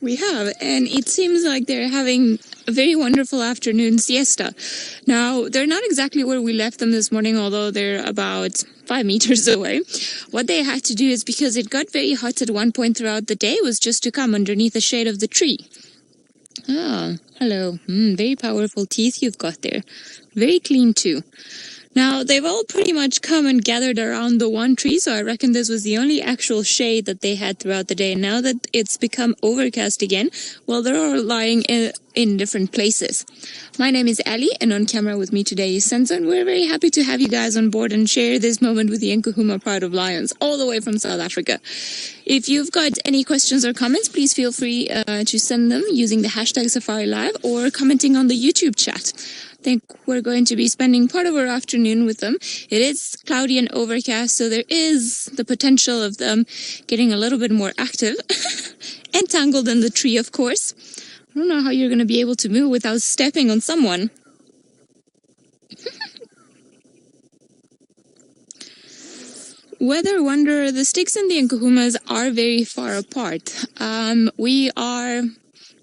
We have, and it seems like they're having a very wonderful afternoon siesta. Now, they're not exactly where we left them this morning, although they're about 5 meters away. What they had to do is, because it got very hot at one point throughout the day, was just to come underneath the shade of the tree. Ah, hello. Very powerful teeth you've got there. Very clean too. Now, they've all pretty much come and gathered around the one tree, so I reckon this was the only actual shade that they had throughout the day. Now that it's become overcast again, well, they're all lying in different places. My name is Ali, and on camera with me today is Senzo, and we're very happy to have you guys on board and share this moment with the Nkuhuma Pride of Lions, all the way from South Africa. If you've got any questions or comments, please feel free to send them using the hashtag Safari Live or commenting on the YouTube chat. I think we're going to be spending part of our afternoon with them. It is cloudy and overcast, so there is the potential of them getting a little bit more active. Entangled in the tree, of course. I don't know how you're going to be able to move without stepping on someone. Weather wonder, the sticks and the Nkuhumas are very far apart. We are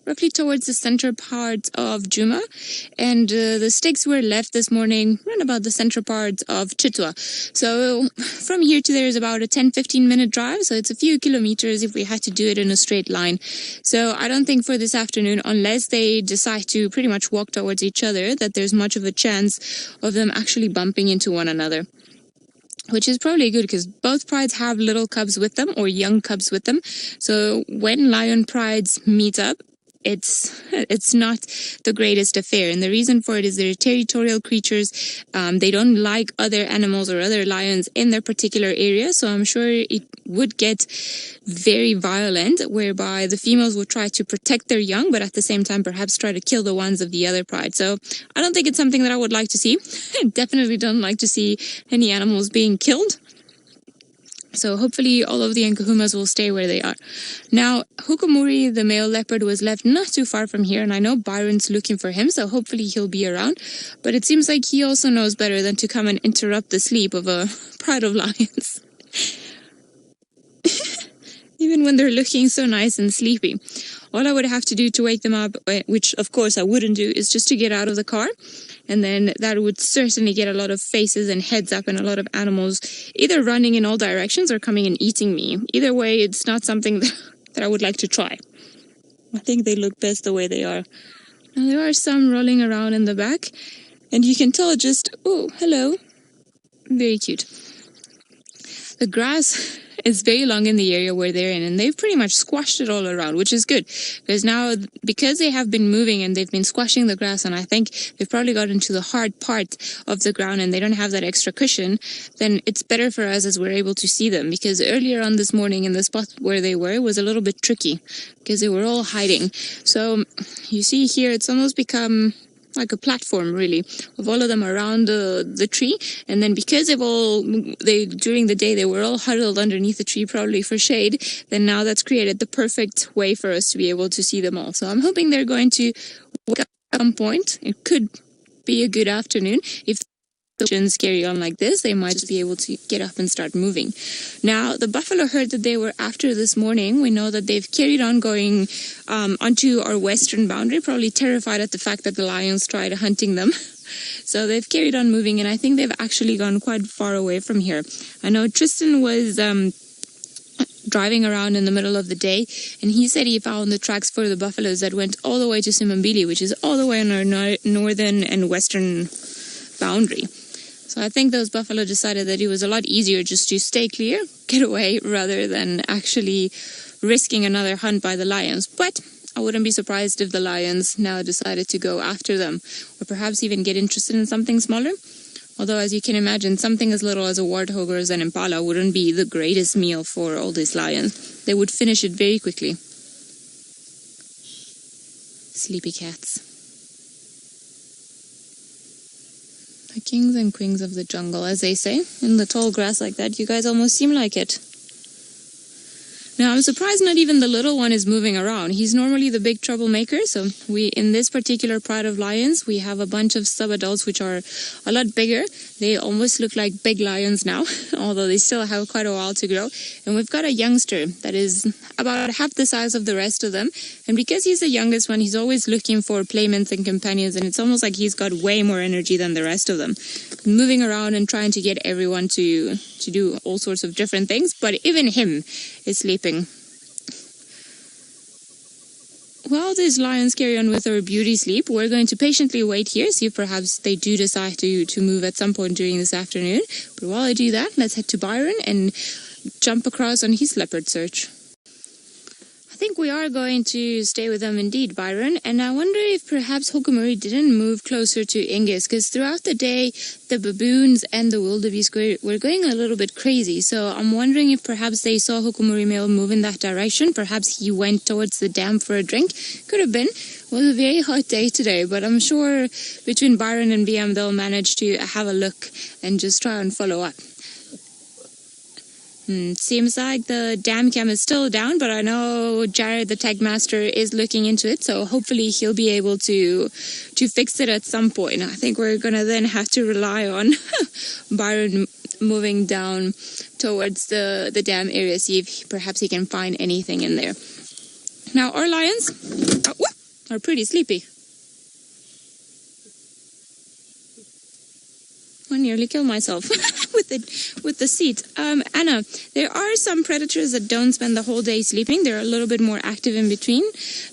roughly towards the center part of Djuma, and the sticks were left this morning around about the center part of Chitwa. So from here to there is about a 10-15 minute drive, so it's a few kilometers if we had to do it in a straight line. So I don't think for this afternoon, unless they decide to pretty much walk towards each other, that there's much of a chance of them actually bumping into one another. Which is probably good, because both prides have little cubs with them, or young cubs with them. So when lion prides meet up, it's not the greatest affair, and the reason for it is they're territorial creatures. They don't like other animals or other lions in their particular area, so I'm sure it would get very violent, whereby the females would try to protect their young, but at the same time perhaps try to kill the ones of the other pride. So I don't think it's something that I would like to see. I definitely don't like to see any animals being killed. So hopefully all of the Nkuhumas will stay where they are. Now, Hukumuri, the male leopard, was left not too far from here, and I know Byron's looking for him, so hopefully he'll be around. But it seems like he also knows better than to come and interrupt the sleep of a pride of lions. Even when they're looking so nice and sleepy. All I would have to do to wake them up, which of course I wouldn't do, is just to get out of the car. And then that would certainly get a lot of faces and heads up, and a lot of animals either running in all directions or coming and eating me. Either way, it's not something that I would like to try. I think they look best the way they are. Now, there are some rolling around in the back, and you can tell just, oh, hello. Very cute. The grass is very long in the area where they're in, and they've pretty much squashed it all around, which is good, because now, because they have been moving and they've been squashing the grass, and I think they've probably got into the hard part of the ground and they don't have that extra cushion, then it's better for us as we're able to see them, because earlier on this morning in the spot where they were was a little bit tricky, because they were all hiding. So you see here, it's almost become like a platform, really, of all of them around the tree. And then because during the day they were all huddled underneath the tree, probably for shade, then now that's created the perfect way for us to be able to see them all. So I'm hoping they're going to wake up at some point. It could be a good afternoon. If the carry on like this, they might be able to get up and start moving. Now, the buffalo herd that they were after this morning, we know that they've carried on going onto our western boundary, probably terrified at the fact that the lions tried hunting them. So they've carried on moving, and I think they've actually gone quite far away from here. I know Tristan was driving around in the middle of the day, and he said he found the tracks for the buffaloes that went all the way to Simbambili, which is all the way on our northern and western boundary. So I think those buffalo decided that it was a lot easier just to stay clear, get away, rather than actually risking another hunt by the lions. But I wouldn't be surprised if the lions now decided to go after them, or perhaps even get interested in something smaller. Although, as you can imagine, something as little as a warthog or as an impala wouldn't be the greatest meal for all these lions. They would finish it very quickly. Sleepy cats. The kings and queens of the jungle, as they say. In the tall grass like that, you guys almost seem like it. Now, I'm surprised not even the little one is moving around. He's normally the big troublemaker. So in this particular pride of lions, we have a bunch of sub-adults which are a lot bigger. They almost look like big lions now, although they still have quite a while to grow. And we've got a youngster that is about half the size of the rest of them. And because he's the youngest one, he's always looking for playmates and companions. And it's almost like he's got way more energy than the rest of them, moving around and trying to get everyone to do all sorts of different things. But even him is sleeping. While these lions carry on with their beauty sleep, we're going to patiently wait here, see if perhaps they do decide to move at some point during this afternoon. But while I do that, let's head to Byron and jump across on his leopard search. I think we are going to stay with them indeed, Byron, and I wonder if perhaps Hukumuri didn't move closer to Ingus, because throughout the day the baboons and the wildebeest were going a little bit crazy, so I'm wondering if perhaps they saw Hukumuri male move in that direction. Perhaps he went towards the dam for a drink. Could have been. It was a very hot day today, but I'm sure between Byron and BM they'll manage to have a look and just try and follow up. Seems like the dam cam is still down, but I know Jared, the tag master, is looking into it, so hopefully he'll be able to fix it at some point. I think we're gonna then have to rely on Byron moving down towards the dam area, see if perhaps he can find anything in there. Now our lions are pretty sleepy. I nearly killed myself with the seat. Anna, there are some predators that don't spend the whole day sleeping. They're a little bit more active in between.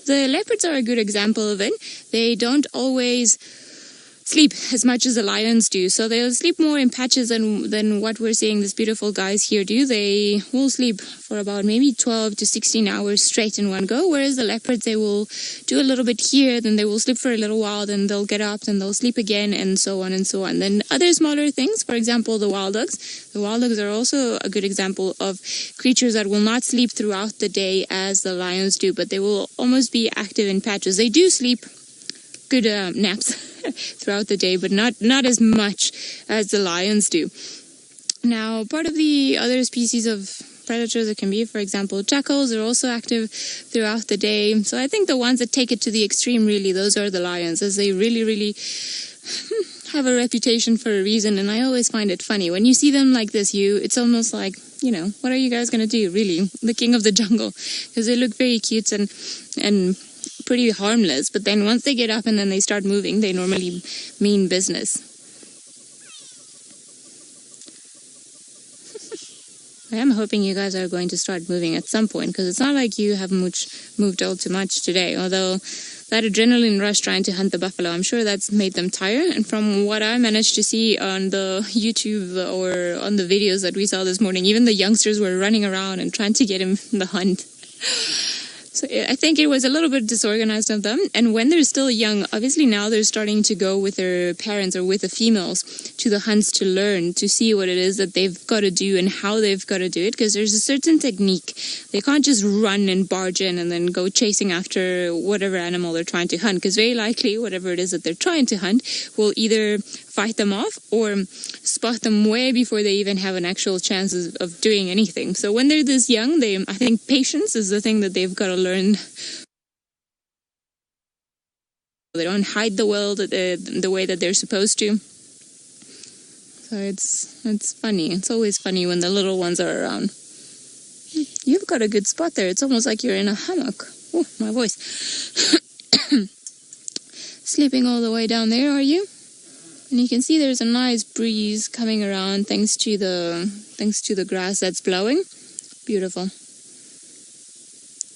The leopards are a good example of it. They don't always sleep as much as the lions do, so they'll sleep more in patches than what we're seeing these beautiful guys here do. They will sleep for about maybe 12 to 16 hours straight in one go, whereas the leopards, they will do a little bit here, then they will sleep for a little while, then they'll get up, then they'll sleep again, and so on and so on. Then other smaller things, for example, the wild dogs. The wild dogs are also a good example of creatures that will not sleep throughout the day as the lions do, but they will almost be active in patches. They do sleep good naps throughout the day, but not as much as the lions do. Now, part of the other species of predators that can be, for example, jackals, are also active throughout the day. So I think the ones that take it to the extreme, really, those are the lions, as they really have a reputation for a reason. And I always find it funny when you see them like this. It's almost like, what are you guys gonna do, really? The king of the jungle, because they look very cute and pretty harmless, but then once they get up and then they start moving, they normally mean business. I am hoping you guys are going to start moving at some point, because it's not like you have moved all too much today, although that adrenaline rush trying to hunt the buffalo, I'm sure that's made them tired. And from what I managed to see on the YouTube or on the videos that we saw this morning, even the youngsters were running around and trying to get him the hunt. So I think it was a little bit disorganized of them. And when they're still young, obviously now they're starting to go with their parents or with the females to the hunts to learn, to see what it is that they've got to do and how they've got to do it. Because there's a certain technique. They can't just run and barge in and then go chasing after whatever animal they're trying to hunt. Because very likely whatever it is that they're trying to hunt will either fight them off or spot them way before they even have an actual chance of doing anything. So when they're this young, I think patience is the thing that they've got to learn. They don't hide the world the way that they're supposed to. So it's funny. It's always funny when the little ones are around. You've got a good spot there. It's almost like you're in a hammock. Oh, my voice. Sleeping all the way down there, are you? And you can see there's a nice breeze coming around thanks to the grass that's blowing. Beautiful.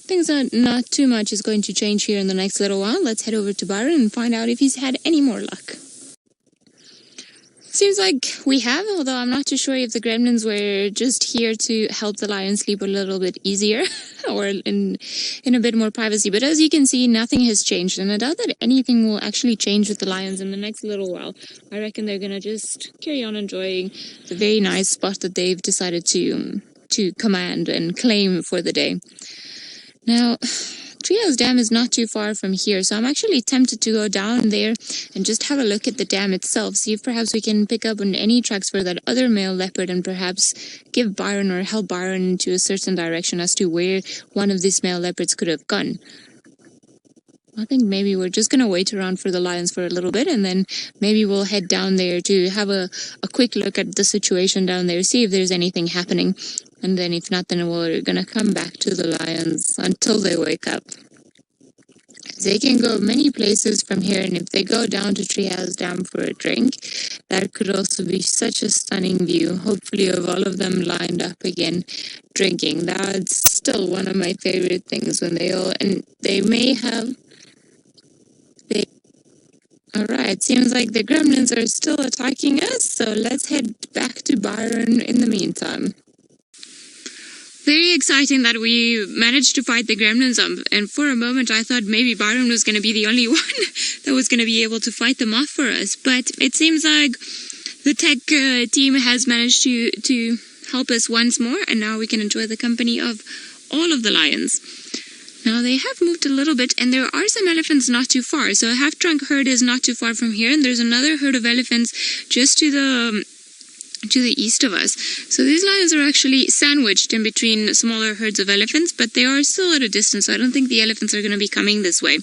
Things that not too much is going to change here in the next little while. Let's head over to Byron and find out if he's had any more luck. Seems like we have, although I'm not too sure if the gremlins were just here to help the lion sleep a little bit easier or in a bit more privacy. But as you can see, nothing has changed, and I doubt that anything will actually change with the lions in the next little while. I reckon they're going to just carry on enjoying the very nice spot that they've decided to command and claim for the day. Now, Treehouse Dam is not too far from here, so I'm actually tempted to go down there and just have a look at the dam itself, see if perhaps we can pick up on any tracks for that other male leopard and perhaps give Byron or help Byron into a certain direction as to where one of these male leopards could have gone. I think maybe we're just going to wait around for the lions for a little bit, and then maybe we'll head down there to have a quick look at the situation down there, see if there's anything happening. And then if not, then we're going to come back to the lions until they wake up. They can go many places from here, and if they go down to Treehouse Dam for a drink, that could also be such a stunning view, hopefully of all of them lined up again drinking. That's still one of my favorite things when they all, and they may have, alright, seems like the gremlins are still attacking us, so let's head back to Byron in the meantime. Very exciting that we managed to fight the gremlins up, and for a moment I thought maybe Byron was going to be the only one that was going to be able to fight them off for us, but it seems like the tech team has managed to help us once more, and now we can enjoy the company of all of the lions. Now they have moved a little bit, and there are some elephants not too far, so a half-trunk herd is not too far from here, and there's another herd of elephants just to the east of us. So these lions are actually sandwiched in between smaller herds of elephants, but they are still at a distance, so I don't think the elephants are going to be coming this way.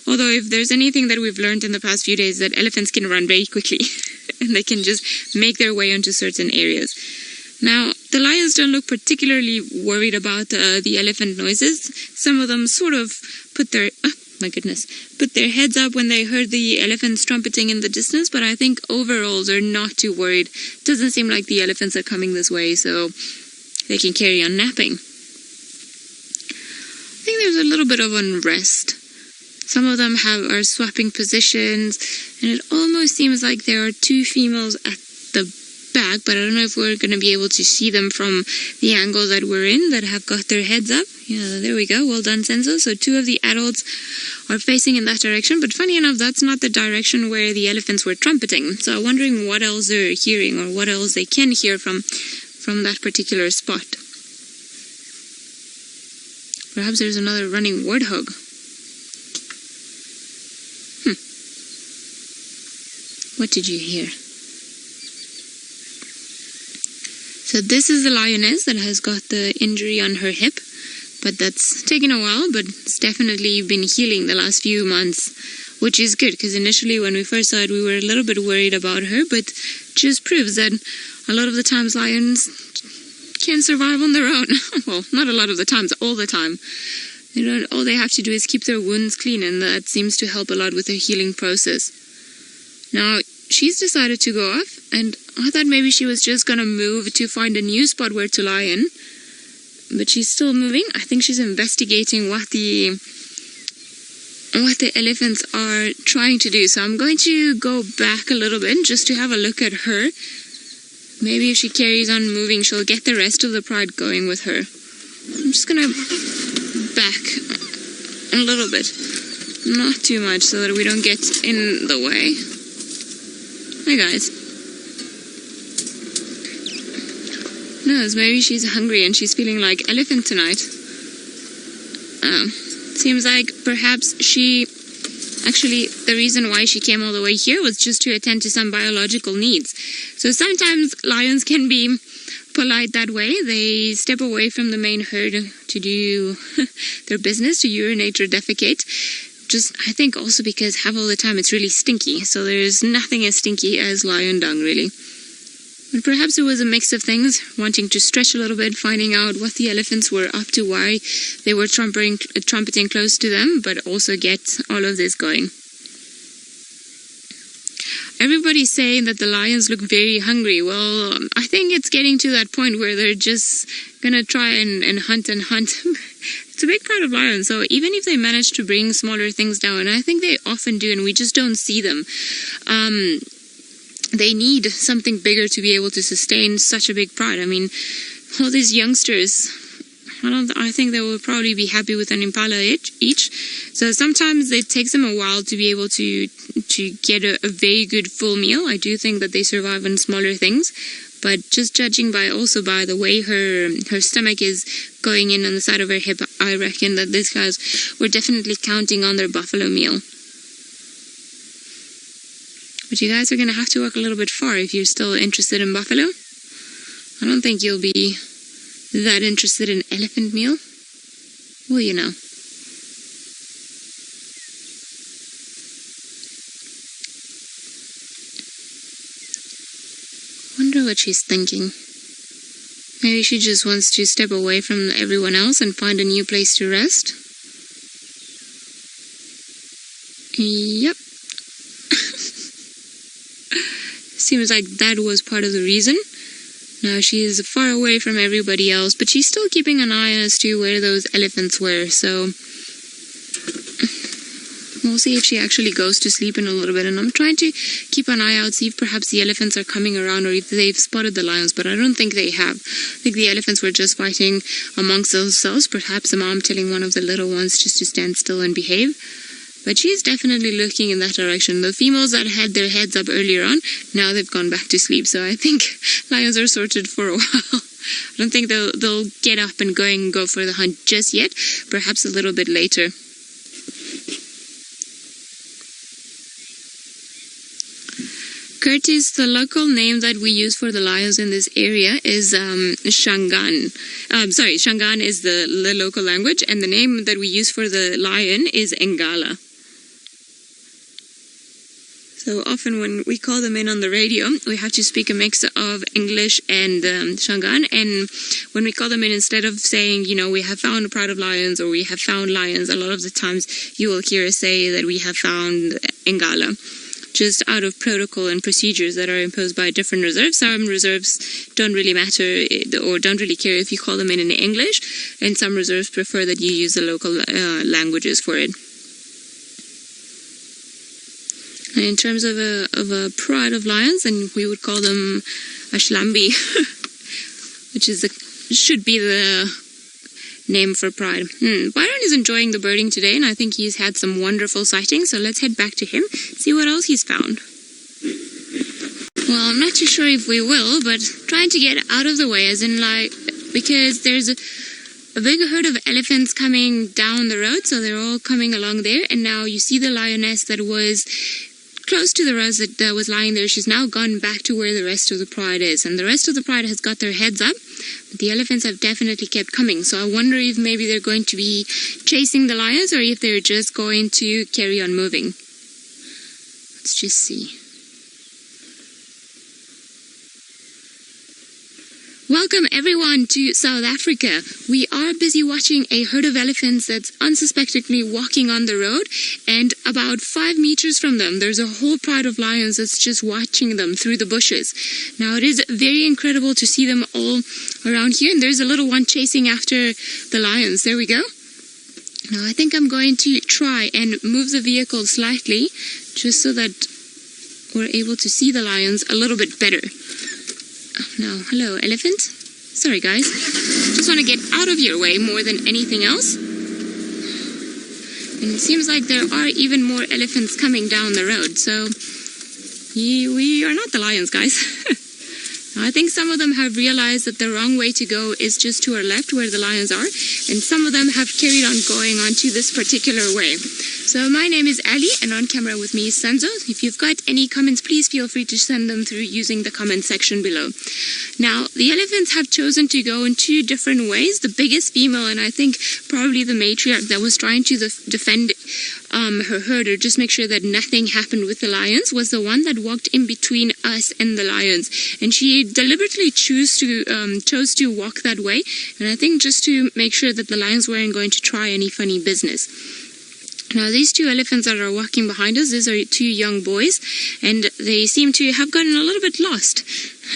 Although if there's anything that we've learned in the past few days, that elephants can run very quickly and they can just make their way into certain areas. Now, the lions don't look particularly worried about the elephant noises. Some of them sort of put their heads up when they heard the elephants trumpeting in the distance, but I think overall they're not too worried. Doesn't seem like the elephants are coming this way, so they can carry on napping. I think there's a little bit of unrest. Some of them are swapping positions, and it almost seems like there are two females at the back, but I don't know if we're going to be able to see them from the angle that we're in that have got their heads up. Yeah, there we go. Well done, Senzo. So two of the adults are facing in that direction, but funny enough, that's not the direction where the elephants were trumpeting. So I'm wondering what else they're hearing or what else they can hear from that particular spot. Perhaps there's another running warthog. What did you hear? So this is the lioness that has got the injury on her hip, but that's taken a while, but it's definitely been healing the last few months, which is good, because initially when we first saw it, we were a little bit worried about her, but just proves that a lot of the times lions can survive on their own. Well, not a lot of the times, all the time. All they have to do is keep their wounds clean, and that seems to help a lot with their healing process. Now, she's decided to go off, and I thought maybe she was just going to move to find a new spot where to lie in, but she's still moving. I think she's investigating what the elephants are trying to do. So I'm going to go back a little bit just to have a look at her. Maybe if she carries on moving, she'll get the rest of the pride going with her. I'm just going to back a little bit. Not too much so that we don't get in the way. Hi guys. No, maybe she's hungry and she's feeling like elephant tonight. Seems like perhaps the reason why she came all the way here was just to attend to some biological needs. So sometimes lions can be polite that way. They step away from the main herd to do their business, to urinate or defecate. I think also because half of the time it's really stinky, so there's nothing as stinky as lion dung, really. But perhaps it was a mix of things, wanting to stretch a little bit, finding out what the elephants were up to, why they were trumpeting close to them, but also get all of this going. Everybody's saying that the lions look very hungry. Well, I think it's getting to that point where they're just gonna try and hunt and hunt. It's a big part of lions, so even if they manage to bring smaller things down, and I think they often do, and we just don't see them, they need something bigger to be able to sustain such a big pride. I mean, all these youngsters, I think they will probably be happy with an impala each. So sometimes it takes them a while to be able to get a very good full meal. I do think that they survive on smaller things, but just judging by the way her stomach is going in on the side of her hip, I reckon that these guys were definitely counting on their buffalo meal. But you guys are going to have to walk a little bit far if you're still interested in buffalo. I don't think you'll be that interested in elephant meal. Well, you know. Wonder what she's thinking. Maybe she just wants to step away from everyone else and find a new place to rest. Yep. Seems like that was part of the reason. Now she's far away from everybody else, but she's still keeping an eye as to where those elephants were, so we'll see if she actually goes to sleep in a little bit. And I'm trying to keep an eye out, see if perhaps the elephants are coming around or if they've spotted the lions, but I don't think they have. I think the elephants were just fighting amongst themselves, perhaps the mom telling one of the little ones just to stand still and behave. But she's definitely looking in that direction. The females that had their heads up earlier on, now they've gone back to sleep. So I think lions are sorted for a while. I don't think they'll get up and go for the hunt just yet. Perhaps a little bit later. Curtis, the local name that we use for the lions in this area is Shangaan. Shangaan is the local language, and the name that we use for the lion is Ngala. So often when we call them in on the radio, we have to speak a mix of English and Shangaan. And when we call them in, instead of saying, you know, we have found a pride of lions or we have found lions, a lot of the times you will hear us say that we have found Ngala. Just out of protocol and procedures that are imposed by different reserves. Some reserves don't really matter or don't really care if you call them in English, and some reserves prefer that you use the local languages for it. And in terms of a pride of lions, then we would call them a shlambi, which should be the name for pride. Byron is enjoying the birding today, and I think he's had some wonderful sightings, so let's head back to him, see what else he's found. Well, I'm not too sure if we will, but trying to get out of the way, as in because there's a big herd of elephants coming down the road, so they're all coming along there, and now you see the lioness that was close to the rose that was lying there. She's now gone back to where the rest of the pride is, and the rest of the pride has got their heads up, but the elephants have definitely kept coming. So I wonder if maybe they're going to be chasing the lions or if they're just going to carry on moving. Let's just see. Welcome everyone to South Africa. We are busy watching a herd of elephants that's unsuspectingly walking on the road, and about 5 meters from them there's a whole pride of lions that's just watching them through the bushes. Now it is very incredible to see them all around here, and there's a little one chasing after the lions. There we go. Now I think I'm going to try and move the vehicle slightly just so that we're able to see the lions a little bit better. No, hello, elephant. Sorry, guys. Just want to get out of your way more than anything else. And it seems like there are even more elephants coming down the road. So, we are not the lions, guys. I think some of them have realized that the wrong way to go is just to our left where the lions are. And some of them have carried on going onto this particular way. So my name is Ali, and on camera with me is Sanzo. If you've got any comments, please feel free to send them through using the comment section below. Now, the elephants have chosen to go in 2 different ways. The biggest female, and I think probably the matriarch that was trying to defend her herd or just make sure that nothing happened with the lions, was the one that walked in between us and the lions. And she deliberately chose to walk that way, and I think just to make sure that the lions weren't going to try any funny business. Now these 2 elephants that are walking behind us, these are 2 young boys, and they seem to have gotten a little bit lost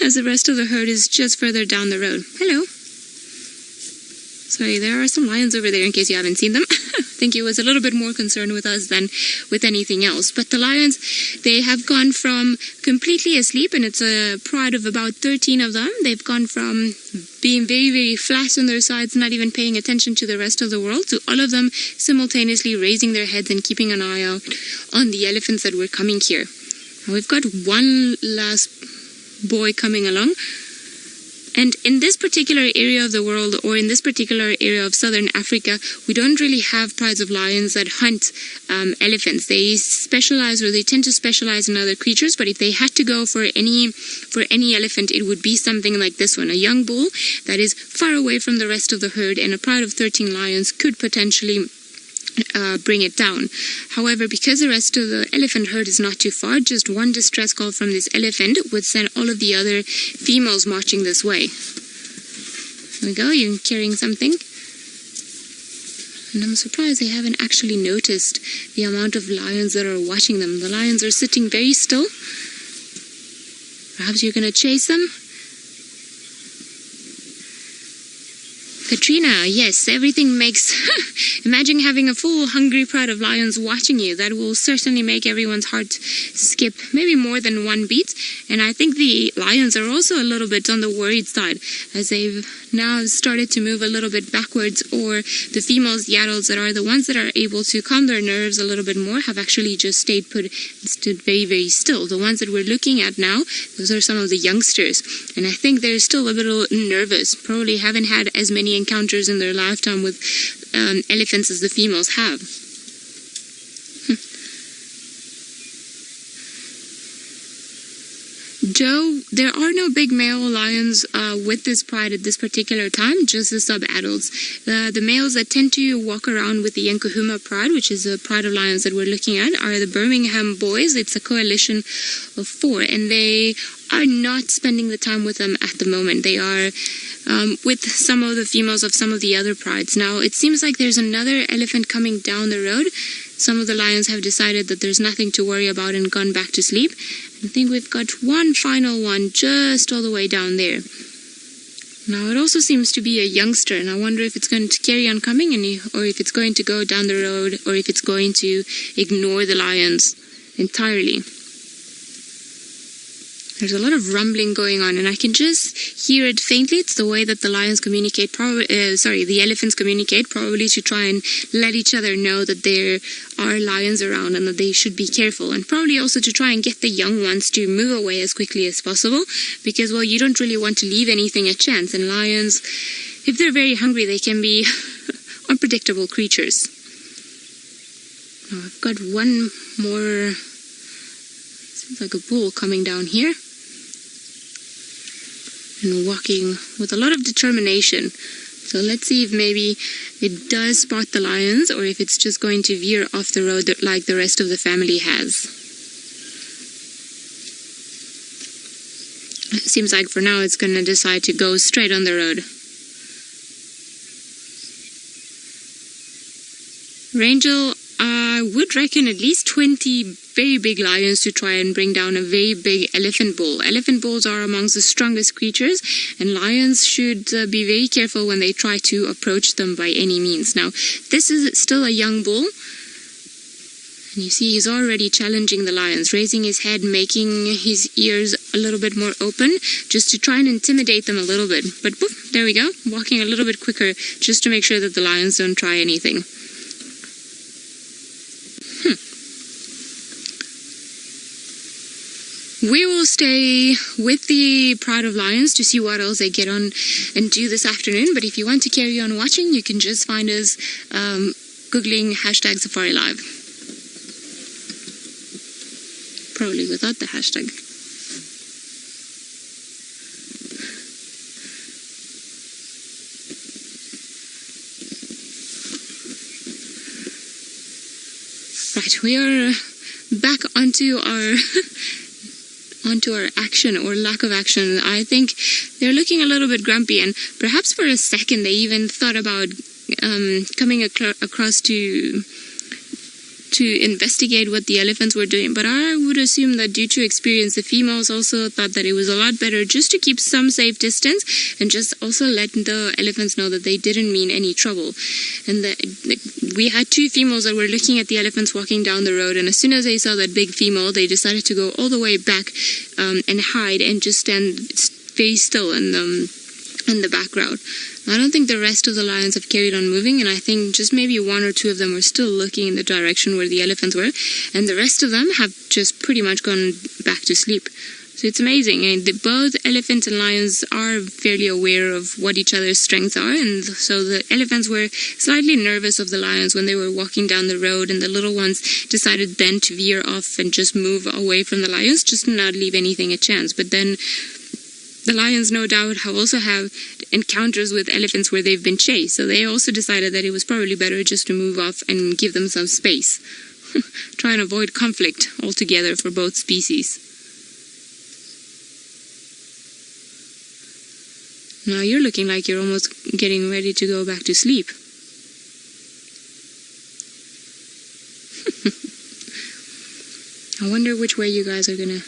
as the rest of the herd is just further down the road. Hello. Sorry, there are some lions over there in case you haven't seen them. I think he was a little bit more concerned with us than with anything else. But the lions, they have gone from completely asleep, and it's a pride of about 13 of them. They've gone from being very, very flat on their sides, not even paying attention to the rest of the world, to all of them simultaneously raising their heads and keeping an eye out on the elephants that were coming here. Now we've got one last boy coming along. And in this particular area of the world, or in this particular area of southern Africa, we don't really have prides of lions that hunt elephants. They specialize, or they tend to specialize in other creatures, but if they had to go for any elephant, it would be something like this one, a young bull that is far away from the rest of the herd, and a pride of 13 lions could potentially bring it down. However, because the rest of the elephant herd is not too far, just one distress call from this elephant would send all of the other females marching this way. There we go, you're carrying something. And I'm surprised they haven't actually noticed the amount of lions that are watching them. The lions are sitting very still. Perhaps you're going to chase them? Katrina, yes, everything makes... Imagine having a full hungry pride of lions watching you. That will certainly make everyone's heart skip maybe more than one beat. And I think the lions are also a little bit on the worried side, as they've now started to move a little bit backwards, or the females, the adults that are the ones that are able to calm their nerves a little bit more, have actually just stood very, very still. The ones that we're looking at now, those are some of the youngsters. And I think they're still a little nervous, probably haven't had as many encounters in their lifetime with elephants as the females have. Joe, there are no big male lions with this pride at this particular time, just the sub-adults. The males that tend to walk around with the Nkuhuma Pride, which is a pride of lions that we're looking at, are the Birmingham boys. It's a coalition of 4, and they are not spending the time with them at the moment. They are with some of the females of some of the other prides. Now, it seems like there's another elephant coming down the road. Some of the lions have decided that there's nothing to worry about and gone back to sleep. I think we've got one final one just all the way down there. Now, it also seems to be a youngster, and I wonder if it's going to carry on coming, or if it's going to go down the road, or if it's going to ignore the lions entirely. There's a lot of rumbling going on, and I can just hear it faintly. It's the way that the lions communicate, the elephants communicate, probably to try and let each other know that there are lions around and that they should be careful, and probably also to try and get the young ones to move away as quickly as possible, because, well, you don't really want to leave anything at chance, and lions, if they're very hungry, they can be unpredictable creatures. Now, I've got one more, seems like a bull coming down here, and walking with a lot of determination. So let's see if maybe it does spot the lions, or if it's just going to veer off the road like the rest of the family has. It seems like for now it's going to decide to go straight on the road. Rangel, I would reckon at least 20 very big lions to try and bring down a very big elephant bull. Elephant bulls are amongst the strongest creatures, and lions should be very careful when they try to approach them by any means. Now, this is still a young bull, and you see he's already challenging the lions, raising his head, making his ears a little bit more open, just to try and intimidate them a little bit. But poof, there we go, walking a little bit quicker, just to make sure that the lions don't try anything. We will stay with the Pride of Lions to see what else they get on and do this afternoon. But if you want to carry on watching, you can just find us Googling #SafariLive. Probably without the hashtag. Right, we are back onto our action, or lack of action. I think they're looking a little bit grumpy, and perhaps for a second they even thought about coming across to investigate what the elephants were doing. But I would assume that due to experience, the females also thought that it was a lot better just to keep some safe distance, and just also let the elephants know that they didn't mean any trouble. And we had 2 females that were looking at the elephants walking down the road, and as soon as they saw that big female, they decided to go all the way back and hide and just stand very still in the background. I don't think the rest of the lions have carried on moving, and I think just maybe 1 or 2 of them are still looking in the direction where the elephants were, and the rest of them have just pretty much gone back to sleep. So it's amazing. And both elephants and lions are fairly aware of what each other's strengths are. And so the elephants were slightly nervous of the lions when they were walking down the road, and the little ones decided then to veer off and just move away from the lions, just to not leave anything a chance. But then the lions, no doubt, also have encounters with elephants where they've been chased. So they also decided that it was probably better just to move off and give them some space. Try and avoid conflict altogether for both species. Now you're looking like you're almost getting ready to go back to sleep. I wonder which way you guys are gonna...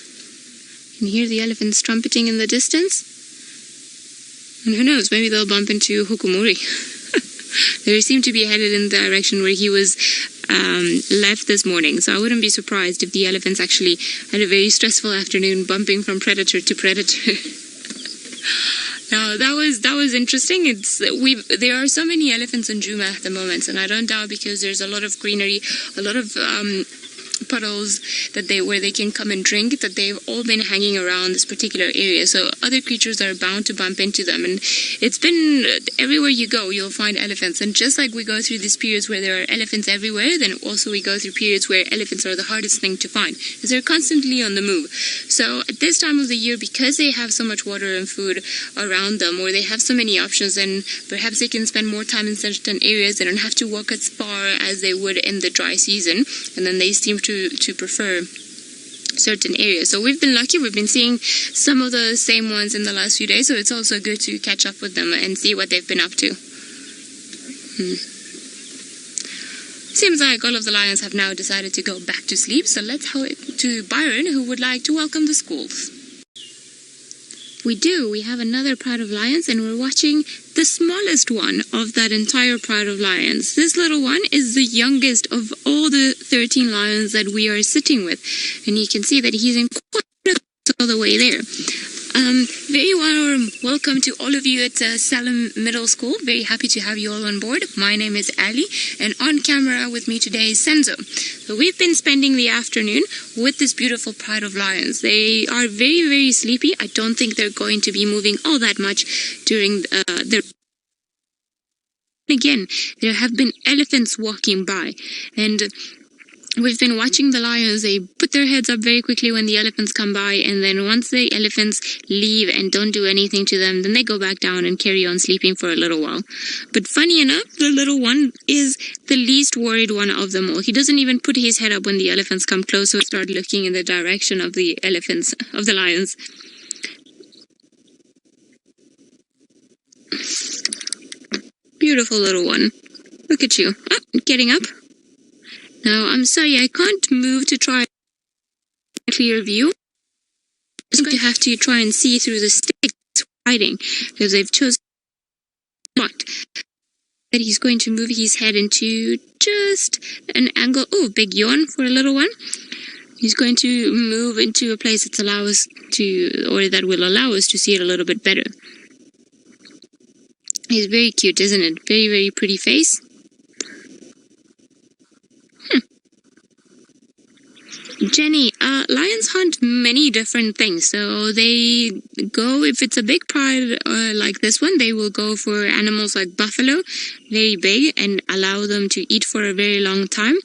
Can you hear the elephants trumpeting in the distance? And who knows, maybe they'll bump into Hukumuri. They seem to be headed in the direction where he was left this morning. So I wouldn't be surprised if the elephants actually had a very stressful afternoon bumping from predator to predator. Now that was interesting. There are so many elephants in Djuma at the moment, and I don't doubt because there's a lot of greenery, a lot of puddles where they can come and drink, that they've all been hanging around this particular area. So other creatures are bound to bump into them, and it's been everywhere you go you'll find elephants. And just like we go through these periods where there are elephants everywhere, then also we go through periods where elephants are the hardest thing to find, because they're constantly on the move. So at this time of the year, because they have so much water and food around them, or they have so many options, and perhaps they can spend more time in certain areas, they don't have to walk as far as they would in the dry season, and then they seem to prefer certain areas. So we've been lucky. We've been seeing some of the same ones in the last few days, so it's also good to catch up with them and see what they've been up to. Seems like all of the lions have now decided to go back to sleep, so let's head to Byron, who would like to welcome the schools. We do. We have another pride of lions, and we're watching the smallest one of that entire pride of lions. This little one is the youngest of all the 13 lions that we are sitting with, and you can see that he's in quite all the way there. Very warm welcome to all of you at Salem Middle School. Very happy to have you all on board. My name is Ali, and on camera with me today is Senzo. So we've been spending the afternoon with this beautiful pride of lions. They are very, very sleepy. I don't think they're going to be moving all that much during their... Again, there have been elephants walking by, and we've been watching the lions. They put their heads up very quickly when the elephants come by, and then once the elephants leave and don't do anything to them, then they go back down and carry on sleeping for a little while. But funny enough, the little one is the least worried one of them all. He doesn't even put his head up when the elephants come close or start looking in the direction of the elephants, of the lions. Beautiful little one. Look at you. Oh, getting up. Now, I'm sorry, I can't move to try a clear view. I'm just going to have to try and see through the sticks hiding, because they've chosen what. That he's going to move his head into just an angle. Oh, big yawn for a little one. He's going to move into a place that will allow us to see it a little bit better. He's very cute, isn't it? Very, very pretty face. Jenny, lions hunt many different things. So they go, if it's a big pride like this one, they will go for animals like buffalo, very big, and allow them to eat for a very long time.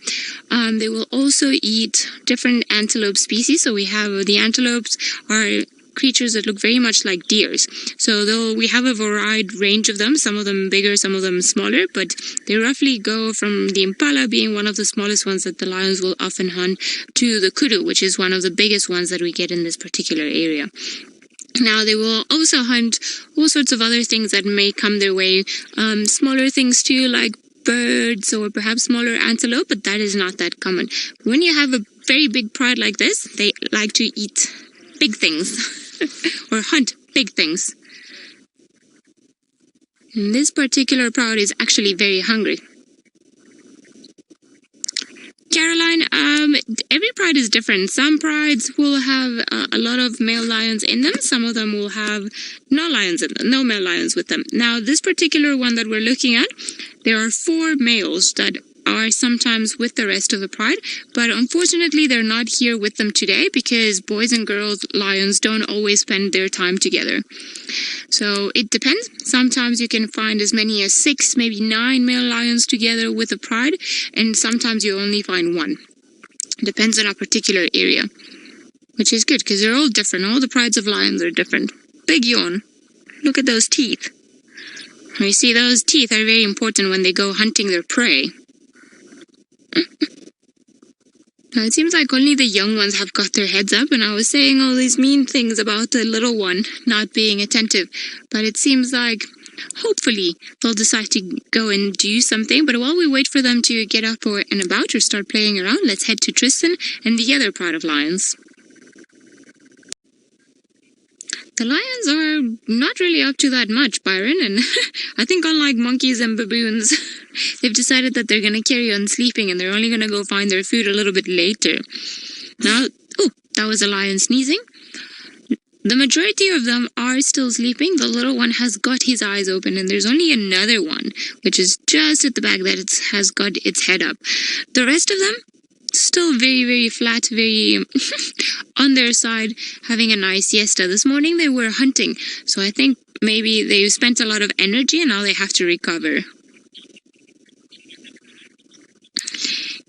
They will also eat different antelope species. So we have the antelopes are creatures that look very much like deers. So though we have a wide range of them, some of them bigger, some of them smaller, but they roughly go from the impala being one of the smallest ones that the lions will often hunt to the kudu, which is one of the biggest ones that we get in this particular area. Now, they will also hunt all sorts of other things that may come their way, smaller things too, like birds or perhaps smaller antelope, but that is not that common. When you have a very big pride like this, they like to eat big things. Or hunt big things. And this particular pride is actually very hungry. Caroline, every pride is different. Some prides will have a lot of male lions in them. Some of them will have no male lions with them. Now, this particular one that we're looking at, there are 4 males that are sometimes with the rest of the pride, but unfortunately they're not here with them today because boys and girls lions don't always spend their time together. So it depends. Sometimes you can find as many as 6, maybe 9 male lions together with a pride, and sometimes you only find 1. Depends on a particular area, which is good because they're all different. All the prides of lions are different. Big yawn. Look at those teeth. You see, those teeth are very important when they go hunting their prey. Now, it seems like only the young ones have got their heads up, and I was saying all these mean things about the little one not being attentive. But it seems like, hopefully, they'll decide to go and do something. But while we wait for them to get up and about or start playing around, let's head to Tristan and the other pride of lions. The lions are not really up to that much, Byron, and I think unlike monkeys and baboons, they've decided that they're going to carry on sleeping and they're only going to go find their food a little bit later. Now, oh, that was a lion sneezing. The majority of them are still sleeping. The little one has got his eyes open, and there's only another one, which is just at the back that has got its head up. The rest of them, still very, very flat, very on their side, having a nice siesta. This morning they were hunting, so I think maybe they spent a lot of energy and now they have to recover.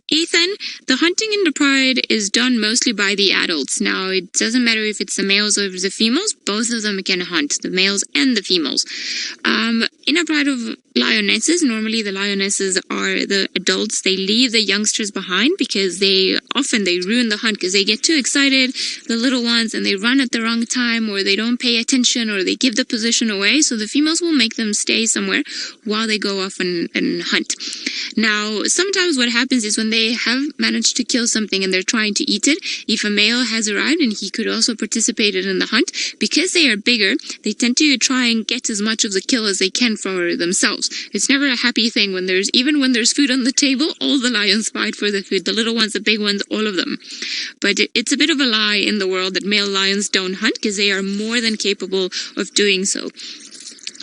Ethan, the hunting in the pride is done mostly by the adults. Now, it doesn't matter if it's the males or the females, both of them can hunt, the males and the females. In a pride of lionesses, normally the lionesses are the adults. They leave the youngsters behind because they ruin the hunt because they get too excited, the little ones, and they run at the wrong time, or they don't pay attention, or they give the position away. So the females will make them stay somewhere while they go off and hunt. Now, sometimes what happens is when they have managed to kill something and they're trying to eat it, if a male has arrived and he could also participate in the hunt, because they are bigger, they tend to try and get as much of the kill as they can for themselves. It's never a happy thing when there's food on the table, all the lions fight for the food, the little ones, the big ones, all of them. But it's a bit of a lie in the world that male lions don't hunt, because they are more than capable of doing so.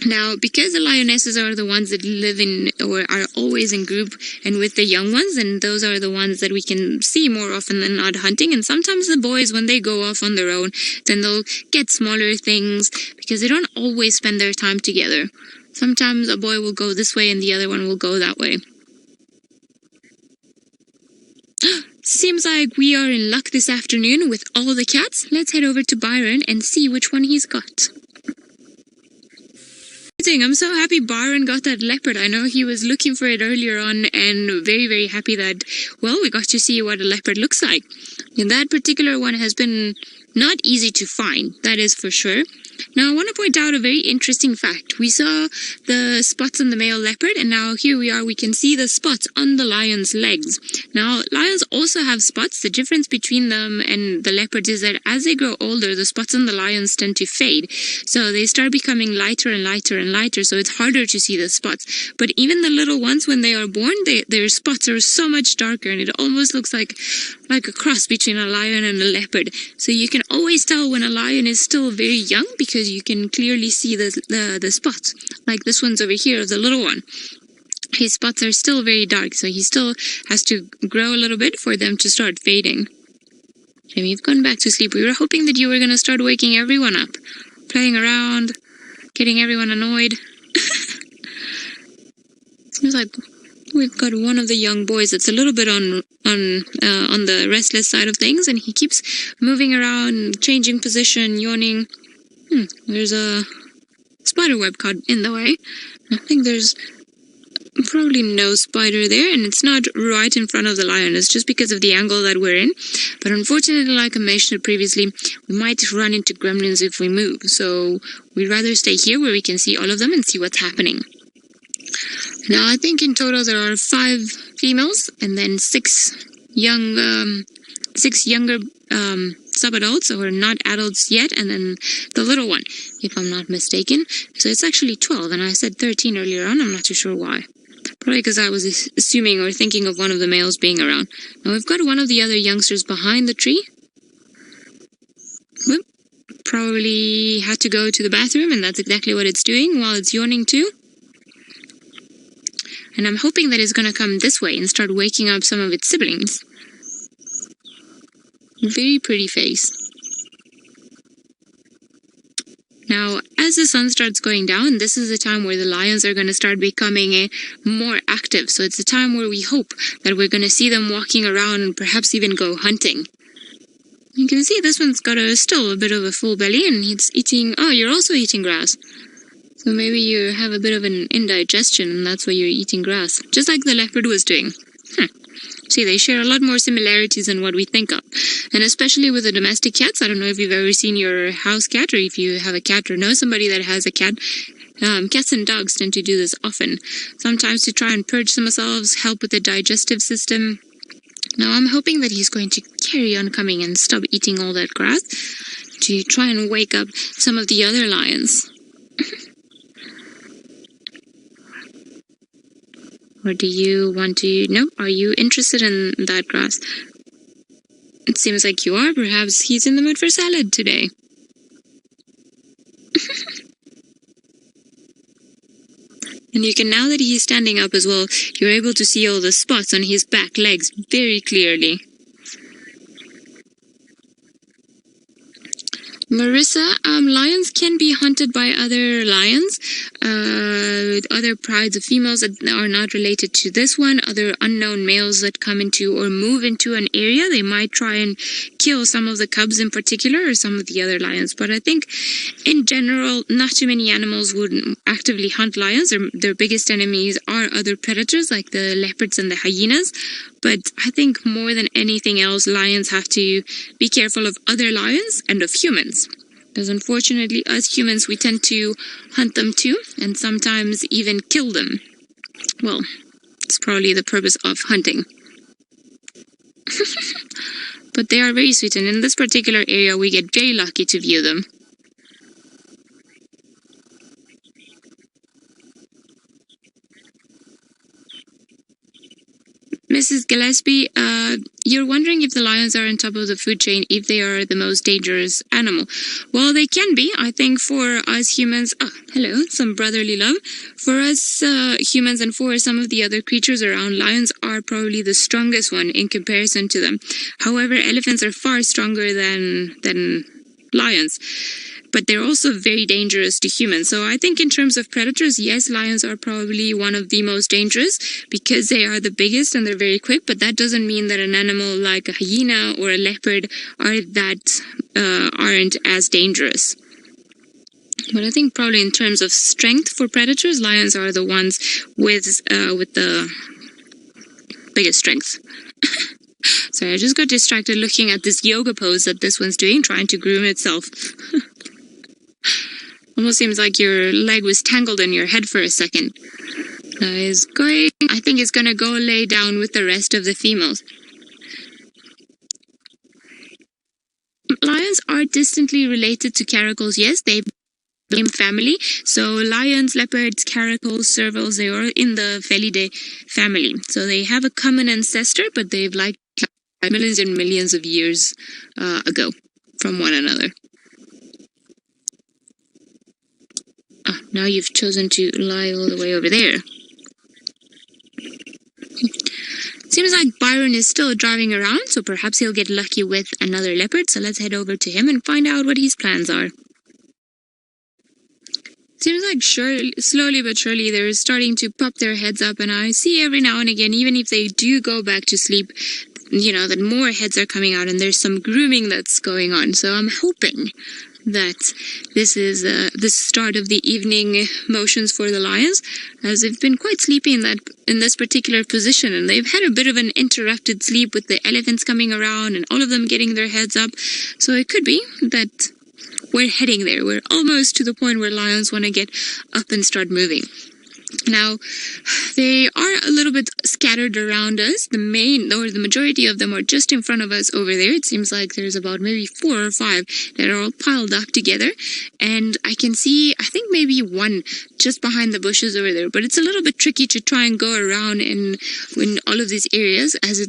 Now, because the lionesses are the ones that live in or are always in group and with the young ones, and those are the ones that we can see more often than not hunting, and sometimes the boys, when they go off on their own, then they'll get smaller things because they don't always spend their time together. Sometimes a boy will go this way and the other one will go that way. Seems like we are in luck this afternoon with all the cats. Let's head over to Byron and see which one he's got. I'm so happy Byron got that leopard. I know he was looking for it earlier on, and very, very happy that, well, we got to see what a leopard looks like. And that particular one has been not easy to find, that is for sure. Now, I want to point out a very interesting fact. We saw the spots on the male leopard, and now here we are, we can see the spots on the lion's legs. Now, lions also have spots. The difference between them and the leopards is that as they grow older, the spots on the lions tend to fade. So they start becoming lighter and lighter and lighter, so it's harder to see the spots. But even the little ones, when they are born, their spots are so much darker, and it almost looks like a cross between a lion and a leopard. So you can always tell when a lion is still very young because you can clearly see the spots. Like this one's over here, the little one. His spots are still very dark, so he still has to grow a little bit for them to start fading. Jimmy, you've gone back to sleep. We were hoping that you were going to start waking everyone up, playing around, getting everyone annoyed. Seems like we've got one of the young boys that's a little bit on the restless side of things, and he keeps moving around, changing position, yawning. There's a spider web caught in the way. I think there's probably no spider there, and it's not right in front of the lion. It's just because of the angle that we're in. But unfortunately, like I mentioned previously, we might run into gremlins if we move. So we'd rather stay here where we can see all of them and see what's happening. Now, I think in total there are 5 females and then 6 younger sub-adults, or not adults yet, and then the little one, if I'm not mistaken. So it's actually 12, and I said 13 earlier on. I'm not too sure why. Probably because I was assuming or thinking of one of the males being around. Now we've got one of the other youngsters behind the tree. Whoop. Probably had to go to the bathroom, and that's exactly what it's doing while it's yawning too. And I'm hoping that it's going to come this way and start waking up some of its siblings. Very pretty face. Now, as the sun starts going down, this is the time where the lions are going to start becoming more active. So it's a time where we hope that we're going to see them walking around and perhaps even go hunting. You can see this one's got still a bit of a full belly, and it's eating... Oh, you're also eating grass. So maybe you have a bit of an indigestion, and that's why you're eating grass. Just like the leopard was doing. See, they share a lot more similarities than what we think of. And especially with the domestic cats. I don't know if you've ever seen your house cat, or if you have a cat or know somebody that has a cat. Cats and dogs tend to do this often. Sometimes to try and purge themselves, help with the digestive system. Now, I'm hoping that he's going to carry on coming and stop eating all that grass to try and wake up some of the other lions. Or do you want to... No? Are you interested in that grass? It seems like you are. Perhaps he's in the mood for salad today. And you can, now that he's standing up as well, you're able to see all the spots on his back legs very clearly. Marissa, lions can be hunted by other lions, other prides of females that are not related to this one, other unknown males that come into or move into an area. They might try and kill some of the cubs in particular, or some of the other lions. But I think, in general, not too many animals would actively hunt lions. Their biggest enemies are other predators like the leopards and the hyenas. But I think more than anything else, lions have to be careful of other lions and of humans. Because unfortunately, us humans, we tend to hunt them too, and sometimes even kill them. Well, it's probably the purpose of hunting. But they are very sweet, and in this particular area, we get very lucky to view them. Mrs. Gillespie, you're wondering if the lions are on top of the food chain, if they are the most dangerous animal. Well, they can be. I think for us humans... Oh, hello, some brotherly love. For us humans and for some of the other creatures around, lions are probably the strongest one in comparison to them. However, elephants are far stronger than lions. But they're also very dangerous to humans. So I think in terms of predators, yes, lions are probably one of the most dangerous because they are the biggest and they're very quick. But that doesn't mean that an animal like a hyena or a leopard aren't as dangerous. But I think probably in terms of strength for predators, lions are the ones with the biggest strength. Sorry, I just got distracted looking at this yoga pose that this one's doing, trying to groom itself. Almost seems like your leg was tangled in your head for a second. I think it's going to go lay down with the rest of the females. Lions are distantly related to caracals, yes, they same family. So lions, leopards, caracals, servals, they are in the Felidae family. So they have a common ancestor, but they've like millions and millions of years ago from one another. Now you've chosen to lie all the way over there. Seems like Byron is still driving around, so perhaps he'll get lucky with another leopard. So let's head over to him and find out what his plans are. Seems like slowly but surely they're starting to pop their heads up, and I see every now and again, even if they do go back to sleep, that more heads are coming out and there's some grooming that's going on. So I'm hoping that this is the start of the evening motions for the lions, as they've been quite sleepy in this particular position, and they've had a bit of an interrupted sleep with the elephants coming around and all of them getting their heads up. So it could be that we're heading there. We're almost to the point where lions want to get up and start moving. Now, they are a little bit scattered around us. The majority of them are just in front of us over there. It seems like there's about maybe 4 or 5 that are all piled up together. And I can see, I think maybe one just behind the bushes over there. But it's a little bit tricky to try and go around in all of these areas, as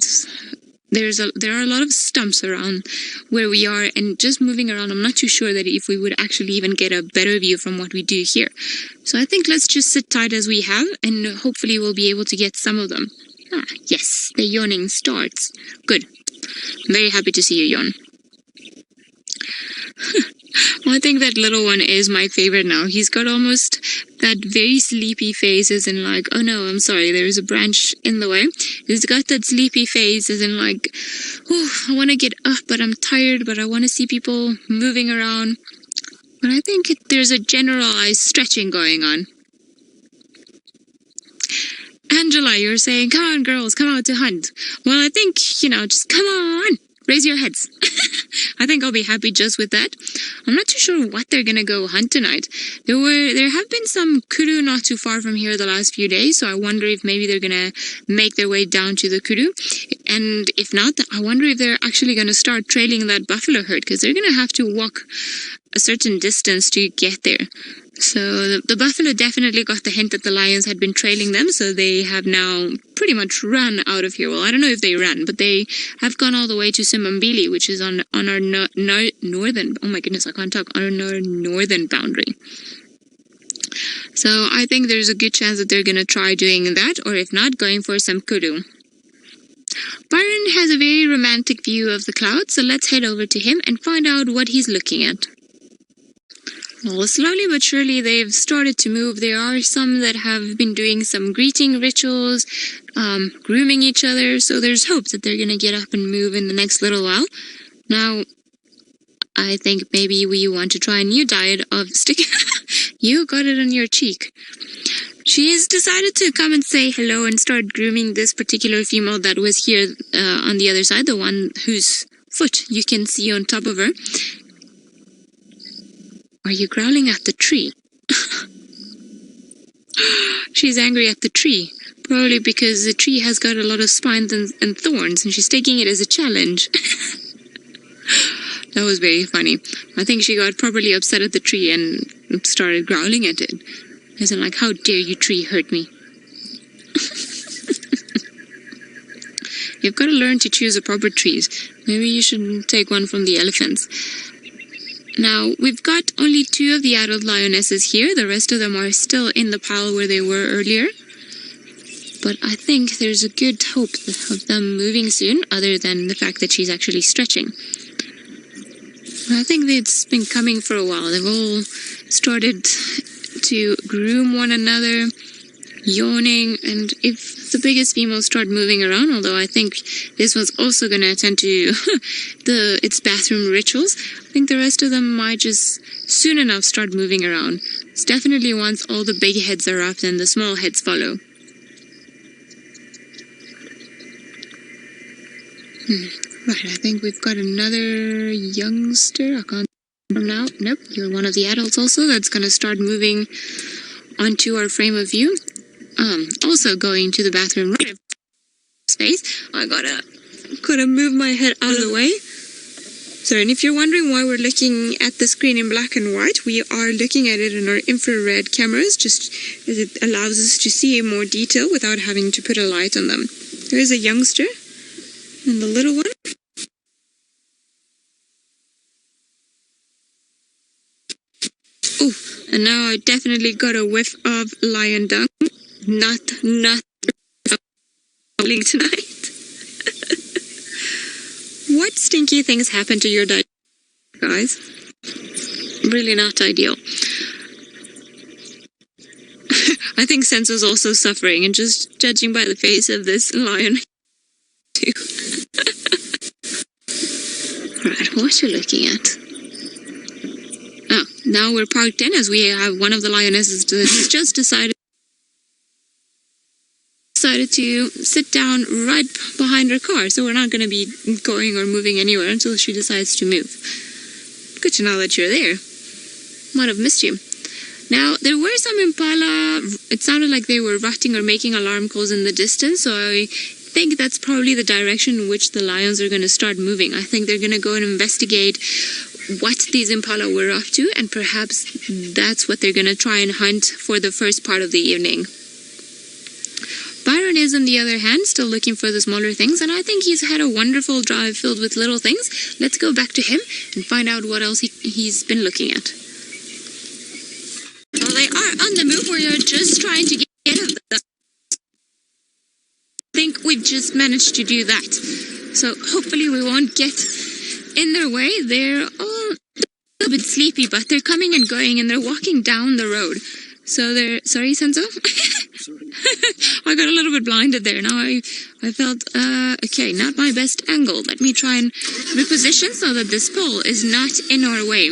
there are a lot of stumps around where we are, and just moving around, I'm not too sure that if we would actually even get a better view from what we do here. So I think let's just sit tight as we have, and hopefully we'll be able to get some of them. Ah, yes, the yawning starts. Good. I'm very happy to see you yawn. Well, I think that little one is my favorite now. He's got almost that very sleepy face, as in like, oh no, I'm sorry, there's a branch in the way. He's got that sleepy face, as in like, oh, I want to get up, but I'm tired, but I want to see people moving around. But I think there's a generalized stretching going on. Angela, you're saying, come on, girls, come out to hunt. Well, I think, just come on. Raise your heads. I think I'll be happy just with that. I'm not too sure what they're gonna go hunt tonight. There have been some kudu not too far from here the last few days, so I wonder if maybe they're gonna make their way down to the kudu. And if not, I wonder if they're actually gonna start trailing that buffalo herd, because they're gonna have to walk a certain distance to get there. So the buffalo definitely got the hint that the lions had been trailing them, so they have now pretty much run out of here. Well, I don't know if they ran, but they have gone all the way to Simbambili, which is on our northern, oh my goodness, I can't talk, on our northern boundary. So I think there's a good chance that they're going to try doing that, or if not, going for some kudu. Byron has a very romantic view of the clouds, so let's head over to him and find out what he's looking at. Well, slowly but surely they've started to move. There are some that have been doing some greeting rituals, grooming each other, so there's hope that they're going to get up and move in the next little while. Now, I think maybe we want to try a new diet of stick. You got it on your cheek. She's decided to come and say hello and start grooming this particular female that was here on the other side, the one whose foot you can see on top of her. Are you growling at the tree? She's angry at the tree, probably because the tree has got a lot of spines and thorns, and she's taking it as a challenge. That was very funny. I think she got properly upset at the tree and started growling at it. As in like, how dare you, tree, hurt me? You've got to learn to choose the proper trees. Maybe you should take one from the elephants. Now, we've got only 2 of the adult lionesses here. The rest of them are still in the pile where they were earlier. But I think there's a good hope of them moving soon, other than the fact that she's actually stretching. I think it's been coming for a while. They've all started to groom one another, yawning, and if the biggest females start moving around, although I think this one's also going to attend to its bathroom rituals, I think the rest of them might just soon enough start moving around. It's definitely once all the big heads are up, then the small heads follow. Right, I think we've got another youngster. I can't from now. Nope, you're one of the adults also. That's going to start moving onto our frame of view. Also going to the bathroom right space. I gotta move my head out of the way. So, and if you're wondering why we're looking at the screen in black and white, we are looking at it in our infrared cameras, just as it allows us to see in more detail without having to put a light on them. There's a youngster and the little one. Oh, and now I definitely got a whiff of lion dung. Not tonight. What stinky things happen to your diet, guys? Really not ideal. I think Sense was also suffering, and just judging by the face of this lion too. Right, what you looking at? Oh, now we're parked in as we have one of the lionesses who's just decided to sit down right behind her car, so we're not going to be going or moving anywhere until she decides to move. Good to know that you're there. Might have missed you. Now, there were some impala. It sounded like they were rutting or making alarm calls in the distance, so I think that's probably the direction in which the lions are going to start moving. I think they're going to go and investigate what these impala were up to, and perhaps that's what they're going to try and hunt for the first part of the evening. Byron is, on the other hand, still looking for the smaller things, and I think he's had a wonderful drive filled with little things. Let's go back to him and find out what else he's been looking at. Well, they are on the move. We are just trying to get them. I think we've just managed to do that. So hopefully we won't get in their way. They're all a bit sleepy, but they're coming and going, and they're walking down the road. So they're... Sorry, Senzo? I got a little bit blinded there. Now I felt, okay, not my best angle. Let me try and reposition so that this pole is not in our way.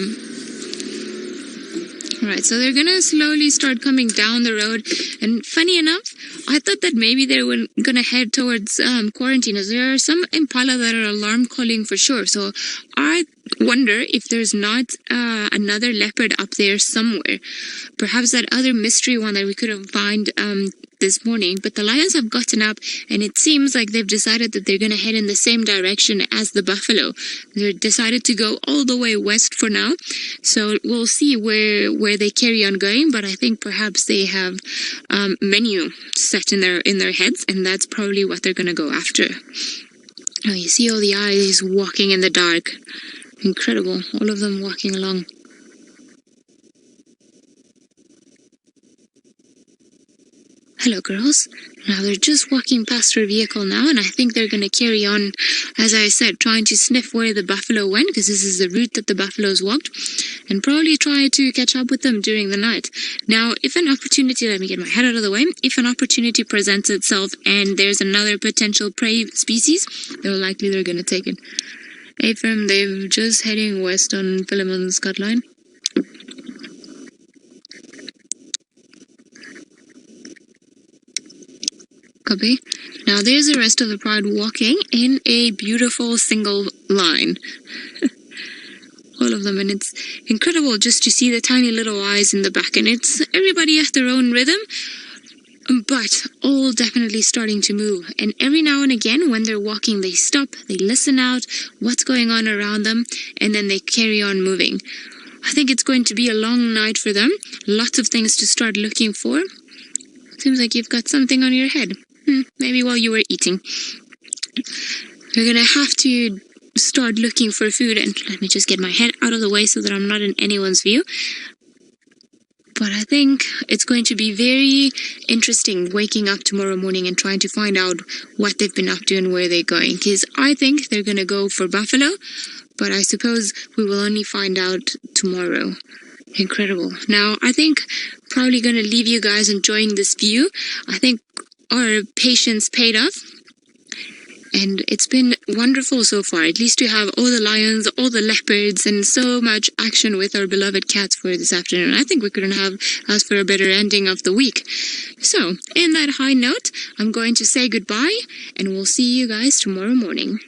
Alright, so they're gonna slowly start coming down the road. And funny enough, I thought that maybe they were gonna head towards quarantine, as there are some impala that are alarm calling for sure. So I wonder if there's not another leopard up there somewhere. Perhaps that other mystery one that we couldn't find this morning. But the lions have gotten up, and it seems like they've decided that they're going to head in the same direction as the buffalo. They've decided to go all the way west for now. So we'll see where they carry on going. But I think perhaps they have menu set in their heads, and that's probably what they're going to go after. Oh, you see all the eyes walking in the dark. Incredible. All of them walking along. Hello, girls. Now they're just walking past our vehicle now, and I think they're going to carry on, as I said, trying to sniff where the buffalo went, because this is the route that the buffaloes walked, and probably try to catch up with them during the night. Now, if an opportunity, let me get my head out of the way, if an opportunity presents itself and there's another potential prey species, they're going to take it. Ephraim, they're just heading west on Philemon's cut line. Copy. Now there's the rest of the pride walking in a beautiful single line. All of them, and it's incredible just to see the tiny little eyes in the back, and it's everybody at their own rhythm, but all definitely starting to move. And every now and again when they're walking, they stop, they listen out what's going on around them, and then they carry on moving. I think it's going to be a long night for them. Lots of things to start looking for. Seems like you've got something on your head. Maybe while you were eating. We're gonna have to start looking for food, and let me just get my head out of the way so that I'm not in anyone's view. But I think it's going to be very interesting waking up tomorrow morning and trying to find out what they've been up to and where they're going, because I think they're gonna go for buffalo, but I suppose we will only find out tomorrow. Incredible. Now I think probably gonna leave you guys enjoying this view. I think our patience paid off, and it's been wonderful so far, at least to have all the lions, all the leopards, and so much action with our beloved cats for this afternoon. I think we couldn't have asked for a better ending of the week. So, in that high note, I'm going to say goodbye, and we'll see you guys tomorrow morning.